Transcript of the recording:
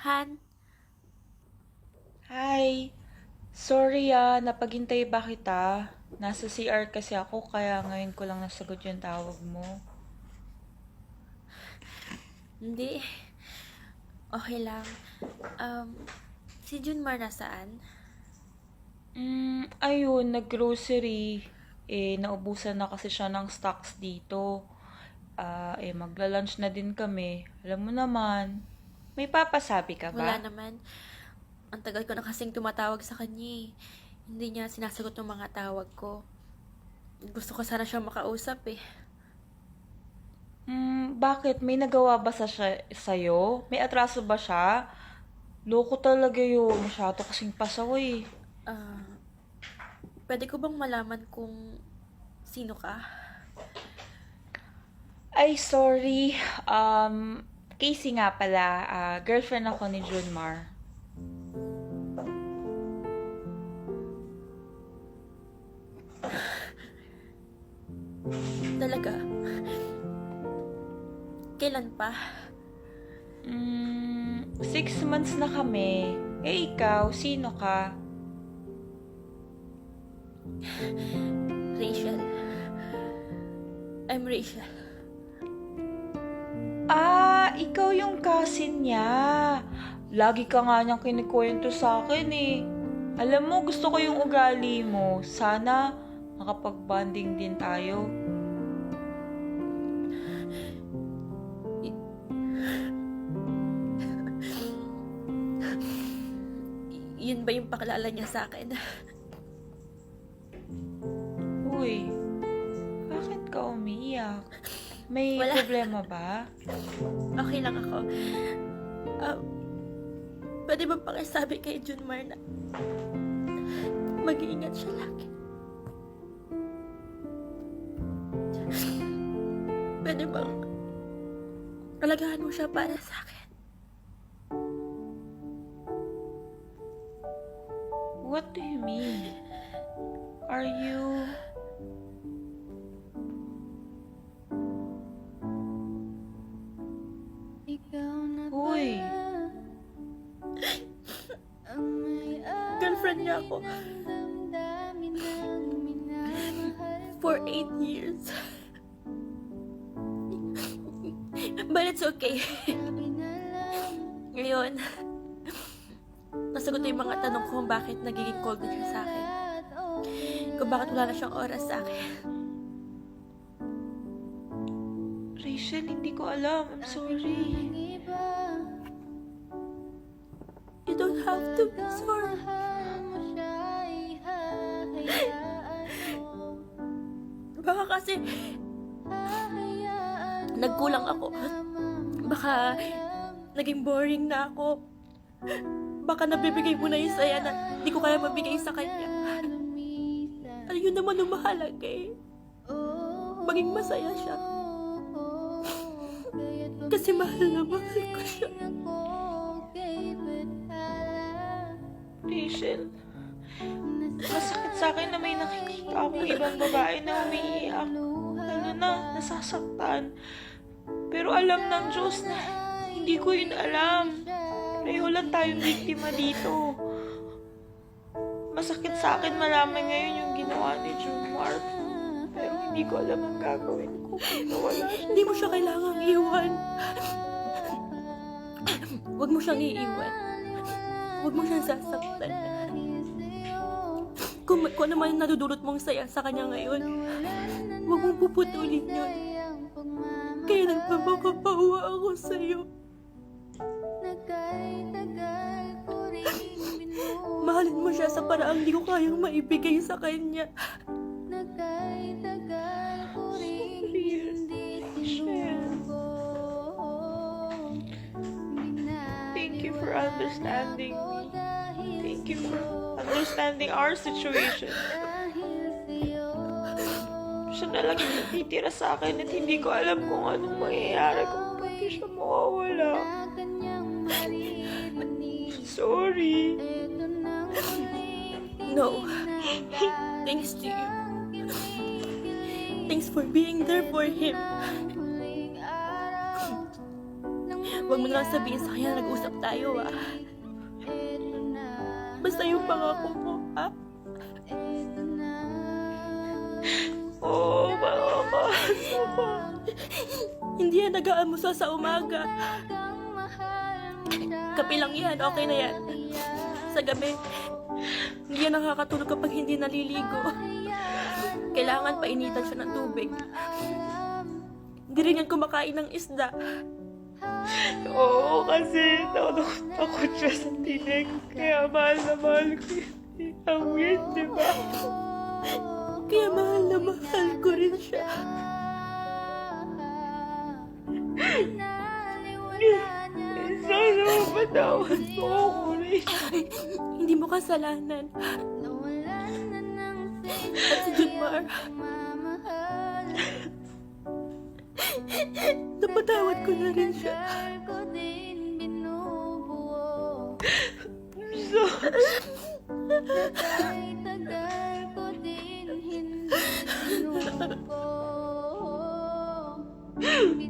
Han, Hi! Sorry napaghintay ba kita? Nasa CR kasi ako kaya ngayon ko lang nasagot yung tawag mo. hindi. Okay lang. Um, si Junmar nasaan? Ayun, nag-grocery. Naubusan na kasi siya ng stocks dito. Magla-lunch na din kami. Alam mo naman. May papasabi ka Wala ba? naman. Ang tagal ko na kasing tumatawag sa kanya eh. Hindi niya sinasagot ng mga tawag ko. Gusto ko sana siyang makausap eh. Bakit? May nagawa ba sa'yo? May atraso ba siya? Loko talaga yun. Masyado kasing pasaway. Ah, pwede ko bang malaman kung sino ka? Ay, sorry. Casey nga pala. Girlfriend ako ni Junmar. Talaga? Kailan pa? 6 months na kami. Ikaw, sino ka? Rachel. I'm Rachel. Ikaw yung cousin niya. Lagi ka nga niyang kinikwento sa akin eh. Alam mo, gusto ko yung ugali mo. Sana makapag-bonding din tayo. Yun ba yung pakilala niya sa akin? Uy, bakit ka umiiyak? May Wala. problema ba? Okay lang ako. Ah, pwede ba pakisabi kay Junmar na mag-iingat siya lagi? Pwede bang alagahan mo siya para sa akin? What do you mean? Are you... Uy, Girlfriend niya ako. For 8 years. But it's okay. Ngayon, nasagot na yung mga tanong ko kung bakit nagiging cold na siya sa akin. Kung bakit wala na siyang oras sa akin. Rachel, hindi ko alam. I'm sorry. You don't have to be sorry. Baka kasi nagkulang ako. Baka naging boring na ako. Baka nabibigay mo na yung saya na hindi ko kaya mabigay sa kanya. Ano yun naman ang mahalaga eh. Maging masaya siya. Kasi mahal na mahal ko siya. Rachel, masakit sa akin na may nakikita akong ibang babae na umiiyak. Lalo na nasasaktan. Pero alam ng Diyos na hindi ko yun alam. Pareho lang tayong biktima dito. Masakit sa akin malaman ngayon yung ginawa ni Junmar. Pero hindi ko alam ang gagawin ko kung nawala siya. Hindi mo siya kailangang iwan. Huwag mo siyang iiwan. Huwag mo siyang sasaktan. Kung ano man yung nadudulot mong saya sa kanya ngayon, huwag mong puputulin yun. Kaya nagpapakapawa ako sa'yo. Mahalin mo siya sa paraang di ko kayang maibigay sa kanya. Thank you for understanding me. Thank you for understanding our situation. Siya na lang yung natitira sa akin at hindi ko alam kung anong mangyayari kung pati siya mawawala. Sorry. No. Thanks to you. Thanks for being there for him. Huwag mo na lang sabihin sa kanya na nag-usap tayo, ah. Basta yung pangako mo, ah. Oo, makakasa ko. Hindi yan nag-aamusa sa umaga. Kape lang yan, okay na yan. Sa gabi, hindi yan nakakatulog kapag hindi naliligo. Kailangan painitan siya ng tubig. Hindi rin yan kumakain ng isda. Oo, kasi takot siya sa tinig. Kaya mahal na mahal ko yung awit, di ba? Kaya mahal na mahal ko rin siya. Sana mapatawad mo ako rin. Hindi mo kasalanan. At si Junmar, napatawad ko na rin siya.